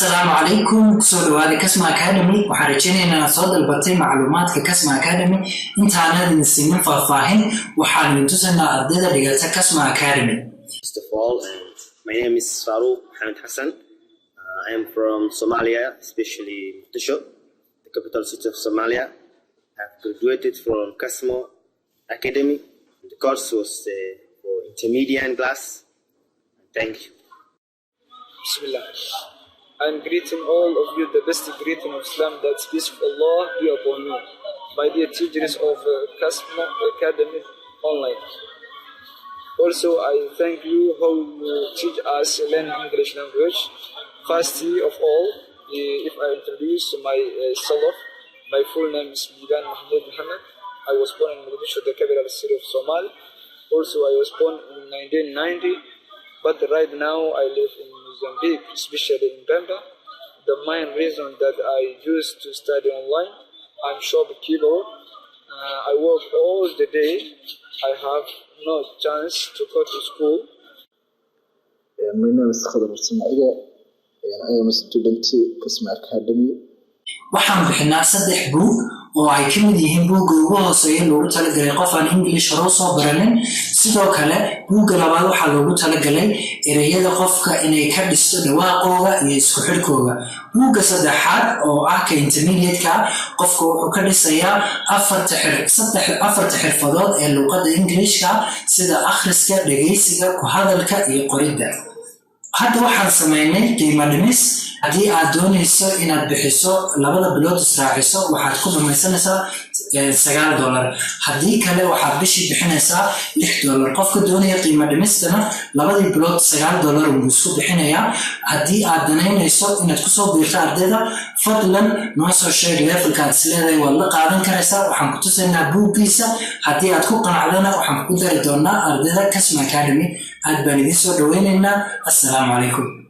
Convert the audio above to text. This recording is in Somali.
السلام عليكم سؤال هذا كسمة أكاديمي وحرجينا صاد البطي معلومات ككسمة أكاديمي أنت أنا السنين فاهم وحال نتوسنا أردد لقيت كسمة أكاديمي. First of all, my name is Farouk Hamid Hassan. I am from Somalia, especially Mogadishu, the capital city of Somalia. I have graduated from Kasmo Academy. The course was for intermediate class. Thank you. Bismillah. I'm greeting all of you the best greeting of Islam, that's peace of Allah be upon you, by the teachers of Kasmo Academy online. Also, I thank you how you teach us learn English language. Firstly of all, if I introduce myself, my full name is Midan Mahmoud Muhammad. I was born in Mogadishu, the capital city of Somalia. Also, I was born in 1990, but right now I live in Mozambique, especially in Pemba. The main reason that I used to study online, I'm shopkeeper. I work all the day. I have no chance to go to school. My name is Khadr Ismaila, and I am a student at Kasmo Academy. waxaan bixinaa 3 buug oo ay ka mid yihiin buugga ugu hooseeya loogu talagalay qof aan English hore soo baranin sidoo kale buugga labaad waxa loogu talagalay ereyada qofka inay ka dhisto dhawaaqooda iyo isku xirkooda buugga saddexaad oo ah ka intermediate-ka qofka wuxuu ka dhisayaa afar xirfadood ee luqadda English-ka sida akhriska, dhageysiga, ku hadalka iyo qoridda. hadda waxaan sameynay qiimo dhimis haddii aad doonayso inaad bixiso labada bilood israaciso waxaad ku dhamaysanaysaa $9 haddii kale waxaad bishii bixinaysaa $6 qofka doonaya qiimo dhimistana labadii bilood $9 uu isku bixinayaa haddii aad danaynayso inaad ku soo biirto ardayda fadlan noo soo sheeg levelkaad isleedahay waad la qaadan karaysaa waxaan ku tusaynaa buuggiisa haddii aad ku qanacdana waxaan ku dari doonaa ardayda Kasmo Academy aad baan idin soo dhaweynaynaa assalaamu calaykum